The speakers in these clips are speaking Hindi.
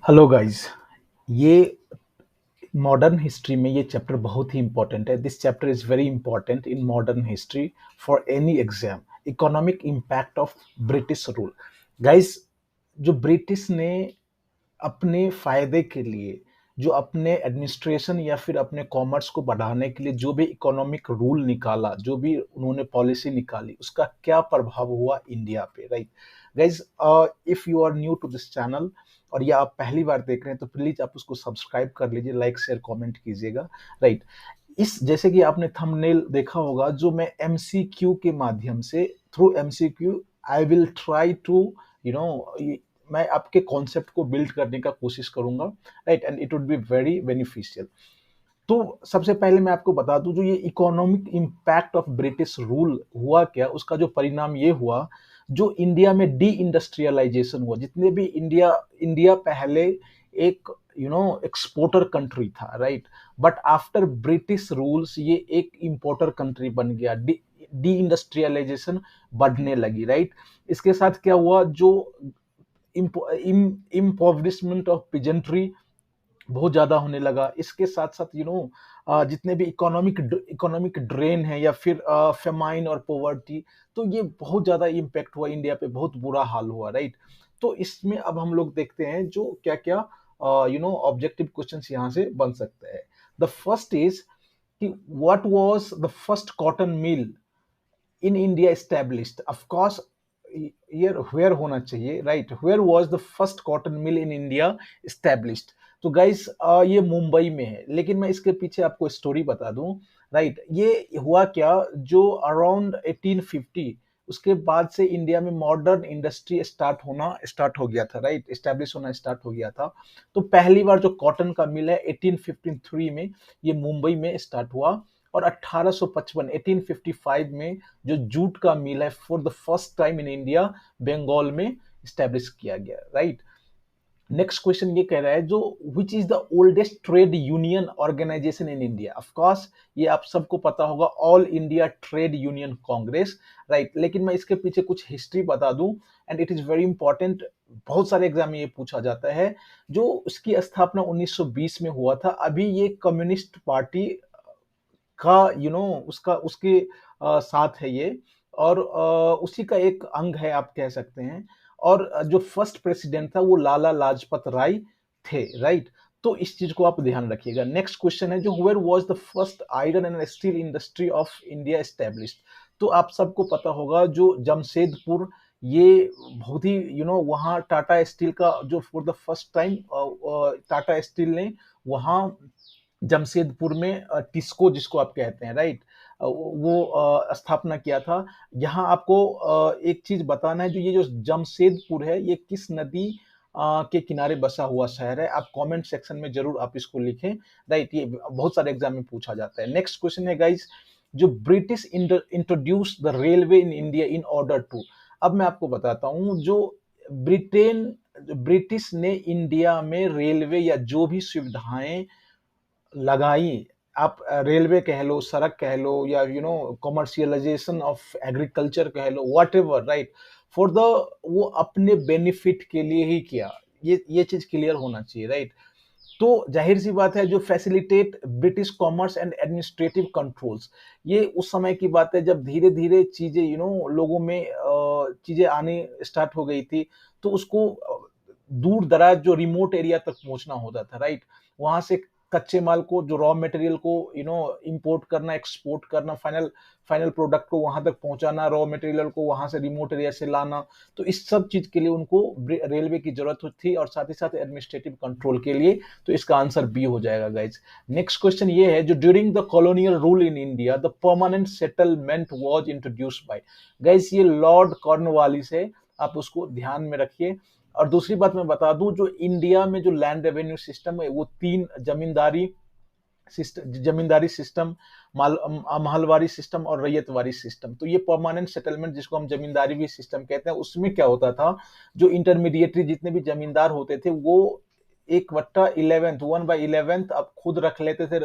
Hello guys. ये मॉडर्न हिस्ट्री में ये चैप्टर बहुत ही इंपॉर्टेंट है। This chapter is very important in modern history for any exam. Economic impact of British rule. Guys, जो ब्रिटिश ने अपने फायदे के लिए, जो अपने एडमिनिस्ट्रेशन या फिर अपने कॉमर्स को बढ़ाने के लिए जो भी इकोनॉमिक रूल निकाला, जो भी उन्होंने पॉलिसी निकाली, उसका क्या प्रभाव हुआ इंडिया पे, right. Guys, if you are new to this channel और या आप पहली बार देख रहे हैं तो प्लीज आप उसको सब्सक्राइब कर लीजिए, लाइक शेयर कमेंट कीजिएगा, राइट। इस जैसे कि आपने थंबनेल देखा होगा, जो मैं एमसीक्यू के माध्यम से, through MCQ I will try to you know मैं आपके कॉन्सेप्ट को बिल्ड करने का कोशिश करूंगा, right, and it would be very beneficial. तो सबसे पहले मैं आपको बता दूं, जो ये economic impact of British rule हुआ क्या, उसका जो परिणाम ये हुआ, जो इंडिया में डी इंडस्ट्रियलाइजेशन हुआ, जितने भी इंडिया इंडिया पहले एक एक्सपोर्टर कंट्री था, right, but after British rules ये एक इंपोर्टर कंट्री बन गया। डी इंडस्ट्रियलाइजेशन बढ़ने लगी, राइट। इसके साथ क्या हुआ, जो इम्पोवरिशमेंट ऑफ पिजेंट्री बहुत ज्यादा होने लगा। इसके साथ साथ जितने भी इकोनॉमिक ड्रेन है या फिर फेमाइन और पोवर्टी, तो ये बहुत ज्यादा इम्पैक्ट हुआ इंडिया पे, बहुत बुरा हाल हुआ, राइट। तो इसमें अब हम लोग देखते हैं जो क्या क्या ऑब्जेक्टिव क्वेश्चंस यहाँ से बन सकते हैं। द फर्स्ट इज कि what was the first cotton mill in India established? of course, ये where होना चाहिए, right? where was the first cotton mill in India established? तो गाइस, ये मुंबई में है, लेकिन मैं इसके पीछे आपको स्टोरी बता दूं, राइट। ये हुआ क्या, जो अराउंड 1850 उसके बाद से इंडिया में मॉडर्न इंडस्ट्री स्टार्ट हो गया था, राइट, स्टैब्लिश होना स्टार्ट हो गया था। तो पहली बार जो कॉटन का मिल है 1853 में ये मुंबई में स्टार्ट हुआ। और 1855 1855 में जो जूट का मिल है for the first time in India Bengal में स्टैब्लिश किया गया, राइट। नेक्स्ट क्वेश्चन ये कह रहा है, जो which is the oldest trade union organization in India? Of course, ये आप सबको पता होगा, All India Trade Union Congress, right. लेकिन मैं इसके पीछे कुछ हिस्ट्री बता दूं, and it is very important. बहुत सारे एग्जाम में ये पूछा जाता है। जो उसकी स्थापना 1920 में हुआ था। अभी ये कम्युनिस्ट पार्टी का उसका उसके साथ है ये, और उसी का एक अंग है आप कह सकते हैं। और जो फर्स्ट प्रेसिडेंट था वो लाला लाजपत राय थे, राइट। तो इस चीज को आप ध्यान रखिएगा। नेक्स्ट क्वेश्चन है, जो where was the first iron and steel industry of India established? तो आप सबको पता होगा, जो जमशेदपुर, ये बहुत ही वहाँ टाटा स्टील का जो for the first time Tata steel ने वहाँ जमशेदपुर में टिस्को जिसको आप कहते हैं, राइट, वो स्थापना किया था। यहाँ आपको एक चीज बताना है, जो ये जो जमशेदपुर है ये किस नदी के किनारे बसा हुआ शहर है? आप कमेंट सेक्शन में जरूर आप इसको लिखें, राइट। ये बहुत सारे एग्जाम में पूछा जाता है। नेक्स्ट क्वेश्चन है गाइज, जो British introduce the railway in India in order to. अब मैं आपको बताता हूँ, जो ब्रिटेन ब्रिटिश ने इंडिया में रेलवे या जो भी सुविधाएं लगाई, आप रेलवे कह लो, सड़क कह लो, या कमर्शियलाइजेशन ऑफ एग्रीकल्चर कह लो, whatever, right, for the वो अपने बेनिफिट के लिए ही किया। ये चीज क्लियर होना चाहिए, राइट। तो जाहिर सी बात है, जो facilitate British commerce and administrative controls, ये उस समय की बात है जब धीरे धीरे चीजें लोगों में चीजें आने स्टार्ट हो गई थी। तो उसको दूर दराज जो रिमोट एरिया तक पहुंचना होता था, राइट। वहां से कच्चे माल को, जो रॉ मटेरियल को इंपोर्ट करना, एक्सपोर्ट करना, फाइनल फाइनल प्रोडक्ट को वहां तक पहुंचाना, रॉ मटेरियल को वहां से रिमोट एरिया से लाना। तो इस सब चीज के लिए उनको रेलवे की जरूरत थी, और साथ ही साथ एडमिनिस्ट्रेटिव कंट्रोल के लिए। तो इसका आंसर बी हो जाएगा गाइज। नेक्स्ट क्वेश्चन ये है, जो during the colonial rule in India the permanent settlement was introduced by? Guys, ये लॉर्ड कॉर्नवालिस है, आप उसको ध्यान में रखिए। और दूसरी बात मैं बता दूं, जो इंडिया में जो लैंड रेवेन्यू सिस्टम है वो तीन जमींदारी सिस्टम, महलवारी सिस्टम और रैयतवारी सिस्टम। तो ये परमानेंट सेटलमेंट, जिसको हम जमींदारी भी सिस्टम कहते हैं, उसमें क्या होता था, जो इंटरमीडिएटरी जितने भी जमींदार होते थे वो 1/11 1/11 अब खुद रख लेते थे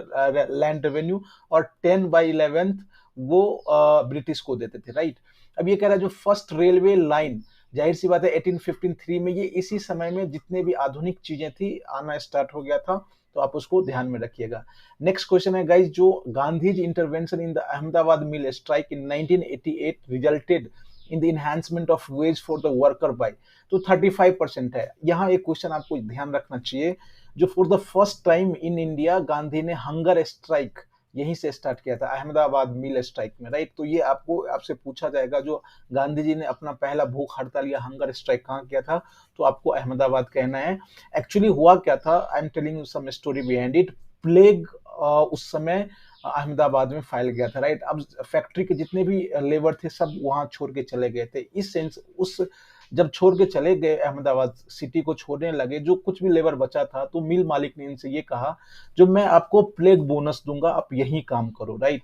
लैंड रेवेन्यू, और 10/11 वो ब्रिटिश को देते थे, राइट। अब ये कह रहा है, जो फर्स्ट रेलवे लाइन जाहिर सी बात है 1853 में ये इसी समय में जितने भी आधुनिक चीजें थी आना स्टार्ट हो गया था, तो आप उसको ध्यान में रखिएगा। नेक्स्ट क्वेश्चन है गाइस, जो Gandhi's intervention in the Ahmedabad mill strike in 1988 resulted in the enhancement of wage for the worker by, तो 35% है। यहाँ एक क्वेश्चन आपको ध्यान रखना चाहिए, जो for the first time in India Gandhi ने हंगर स्ट्राइक यहीं से स्टार्ट किया था, अहमदाबाद मिल स्ट्राइक में, राइट। तो ये आपको आपसे पूछा जाएगा, जो गांधी जी ने अपना पहला भूख हड़ताल या हंगर स्ट्राइक कहाँ किया था, तो आपको अहमदाबाद कहना है। एक्चुअली हुआ क्या था, I am telling you some story behind it. Plague उस समय अहमदाबाद में फैल गया था, राइट। अब फैक्ट्री के जितने भी लेबर थे सब वहां छोड़ के चले गए थे। इस सेंस उस जब छोड़ के चले गए, अहमदाबाद सिटी को छोड़ने लगे, जो कुछ भी लेबर बचा था, तो मिल मालिक ने इनसे ये कहा, जो मैं आपको प्लेग बोनस दूंगा, आप यही काम करो, राइट,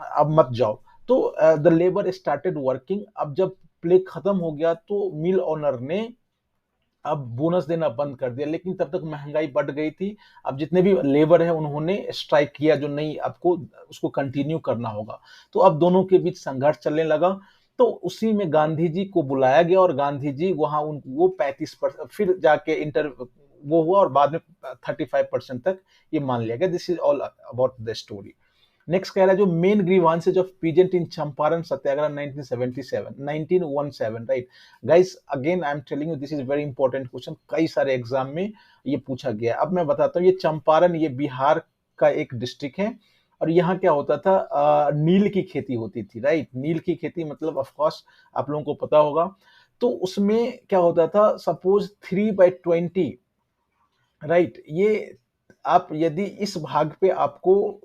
अब मत जाओ। तो द लेबर स्टार्टेड वर्किंग। अब जब प्लेग खत्म हो गया तो मिल ओनर ने अब बोनस देना बंद कर दिया, लेकिन तब तक महंगाई बढ़ गई थी। अब जितने भी लेबर है उन्होंने स्ट्राइक किया, जो नहीं आपको उसको कंटिन्यू करना होगा। तो अब दोनों के बीच संघर्ष चलने लगा। तो उसी में गांधी जी को बुलाया गया और गांधी जी वहां उन वो 35% फिर जाके इंटर वो हुआ, और बाद में 35% तक ये मान लिया गया। This is all about the story. Next कह रहा है, जो main grievances of peasant in Champaran Satyagraha 1977 1917, right. Guys again I am telling you, this is very important question, कई सारे एग्जाम में ये पूछा गया है। अब मैं बताता हूँ, ये चंपारण ये बिहार का एक डिस्ट्रिक्ट है, और यहाँ क्या होता था, नील की खेती होती थी, राइट। नील की खेती मतलब ऑफ कोर्स आप लोगों को पता होगा। तो उसमें क्या होता था, सपोज 3/20, राइट, ये आप यदि इस भाग पे आपको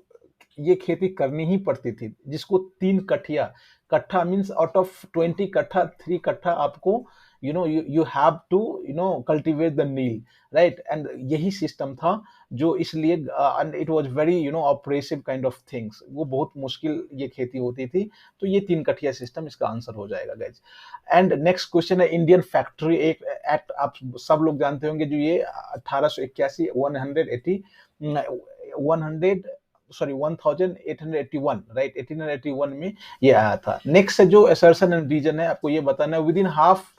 ये खेती करनी ही पड़ती थी, जिसको 3 कट्ठिया, कट्ठा मीन्स आउट ऑफ 20 कट्ठा 3 कट्ठा आपको you have to cultivate the neel, right. And यही सिस्टम था, जो इसलिए and it was very oppressive kind of things, वो बहुत मुश्किल ये खेती होती थी। तो ये 3 कट्ठिया सिस्टम इसका आंसर हो जाएगा गाइज। एंड नेक्स्ट क्वेश्चन है, इंडियन फैक्ट्री एक एक्ट, आप सब लोग जानते होंगे, जो ये 1881 1881, राइट, 1881 में ये आया था। नेक्स्ट है जो असर्शन एंड रीजन है, आपको ये बताना है, with in half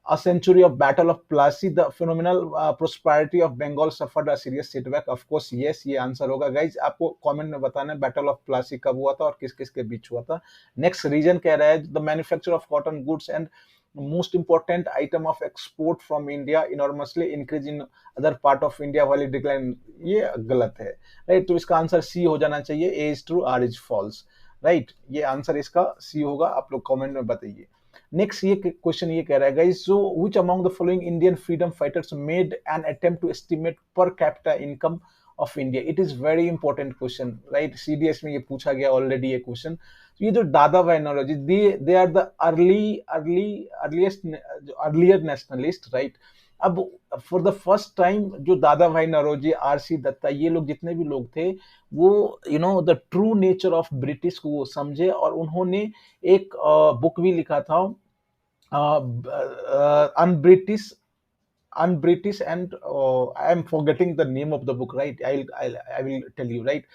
a century of battle of Plassey, the phenomenal prosperity of Bengal suffered a serious setback. Of course, yes, ये आंसर होगा गाइज। आपको कमेंट में बताना है बैटल ऑफ प्लासी कब हुआ था और किस किस के बीच हुआ था। नेक्स्ट रीजन कह रहा है, the manufacture of cotton goods and most important item of export from India enormously increase in other part of India वाली डिक्लाइन। ये गलत है, राइट। तो इसका आंसर सी हो जाना चाहिए, A is true or is false, right. ये आंसर इसका सी होगा, आप लोग कमेंट में बताइए। नेक्स्ट ये क्वेश्चन ये कह रहा है गाइस, जो which among the following Indian freedom fighters made an attempt to estimate per capita income of India. It is very important question, right. CDS में ये पूछा गया ऑलरेडी ये क्वेश्चन। ये जो Dadabhai Naoroji, they are the earlier nationalist, right. अब फॉर द फर्स्ट टाइम जो दादा भाई नौरोजी, आरसी दत्ता, ये लोग जितने भी लोग थे, वो the true nature of British को वो समझे, और उन्होंने एक बुक भी लिखा था, un-British un-British and I am forgetting the name of the book, right. I will tell you, right.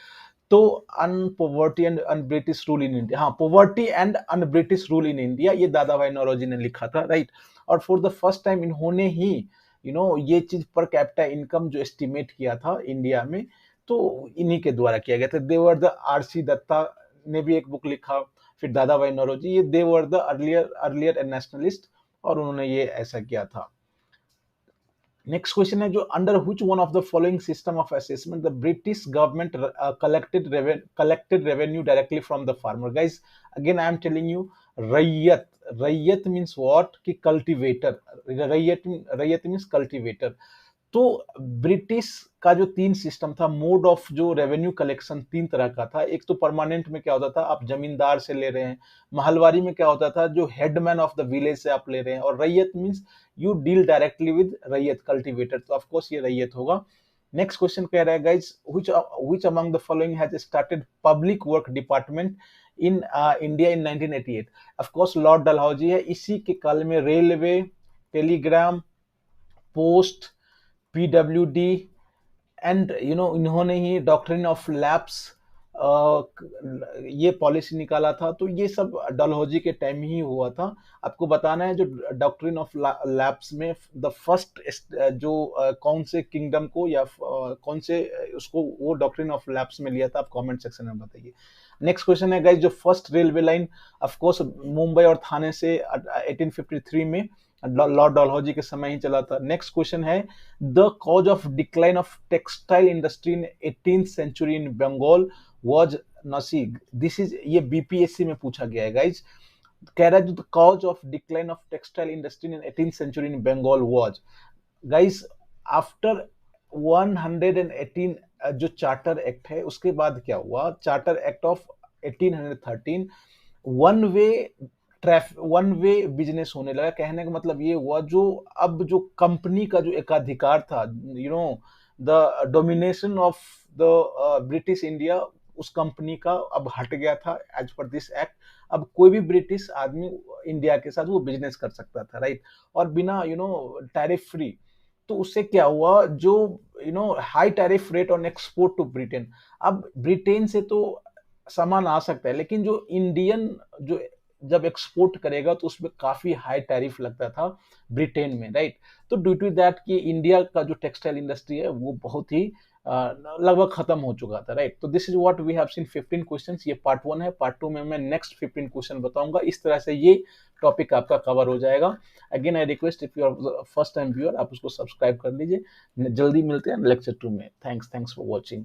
तो and poverty and un-British rule in India, हाँ, poverty and un-British rule in India, ये दादा भाई नौरोजी ने लिखा था, राइट। और फॉर द फर्स्ट टाइम इन्होंने ही ये चीज पर कैपिटा इनकम जो एस्टिमेट किया था इंडिया में, तो इन्हीं के द्वारा किया गया था। देवर द आरसी दत्ता ने भी एक बुक लिखा, फिर दादा भाई नौरोजी, ये देवर द अर्लियर नेशनलिस्ट, और उन्होंने ये ऐसा किया था। नेक्स्ट क्वेश्चन है, जो under which one of the following system of assessment the British government collected revenue directly from the farmer. Guys again I am telling you, रैयत, रैयत मीन्स व्हाट, कि कल्टीवेटर, रैयत मीन्स कल्टीवेटर। तो ब्रिटिश का जो 3 सिस्टम था, मोड ऑफ जो रेवेन्यू कलेक्शन 3 तरह का था। एक तो परमानेंट में क्या होता था, आप जमींदार से ले रहे हैं। महलवारी में क्या होता था, जो हेडमैन ऑफ द विलेज से आप ले रहे हैं। और रैयत means you deal directly with रैयत, कल्टीवेटर। तो ऑफ कोर्स ये रैयत होगा। नेक्स्ट क्वेश्चन कह रहा है guys, which among the following has started public work department in India in 1988। Of course Lord Dalhousie है। इसी के काल में railway, Telegram, post, PWD and इन्होंने ही डॉक्ट्रिन ऑफ लैप्स ये पॉलिसी निकाला था, तो ये सब डलहौजी के टाइम ही हुआ था। आपको बताना है जो डॉक्ट्रिन ऑफ लैप्स में द फर्स्ट जो कौन से किंगडम को या कौन से उसको वो डॉक्ट्रिन ऑफ लैप्स में लिया था, आप कमेंट सेक्शन में बताइए। नेक्स्ट क्वेश्चन है गाइस, जो first railway line of course Mumbai और थाने से 1853 में लॉर्ड डलहौजी के समय ही चला था। नेक्स्ट क्वेश्चन है, the cause of decline of textile industry in 18th century in Bengal was नसीग। दिस इज, ये बीपीएससी में पूछा गया है गाइज। कह रहा है the cause of decline of textile industry in 18th century in Bengal was, guys after 118 जो चार्टर एक्ट है उसके बाद क्या हुआ, charter act of 1813, one way one way business होने लगा। कहने का मतलब ये हुआ, जो अब जो कंपनी का जो एकाधिकार था, the domination of the British India, उस कंपनी का अब हट गया था एज पर दिस एक्ट। अब कोई भी ब्रिटिश आदमी इंडिया के साथ वो बिजनेस कर सकता था, राइट, और बिना टैरिफ फ्री। तो उससे क्या हुआ, जो high tariff rate on export to Britain, अब ब्रिटेन से तो सामान आ सकता है, लेकिन जो इंडियन जो जब एक्सपोर्ट करेगा तो उसमें काफी हाई टैरिफ लगता था ब्रिटेन में, राइट। तो ड्यू टू दैट कि इंडिया का जो टेक्सटाइल इंडस्ट्री है वो बहुत ही लगभग खत्म हो चुका था, राइट। तो this is what we have seen 15 questions. ये पार्ट 1 है, पार्ट 2 में मैं नेक्स्ट 15 क्वेश्चन बताऊंगा। इस तरह से ये टॉपिक आपका कवर हो जाएगा। Again I request, if you are first time viewer, आप उसको सब्सक्राइब कर लीजिए। जल्दी मिलते हैं लेक्चर 2 में। Thanks for watching.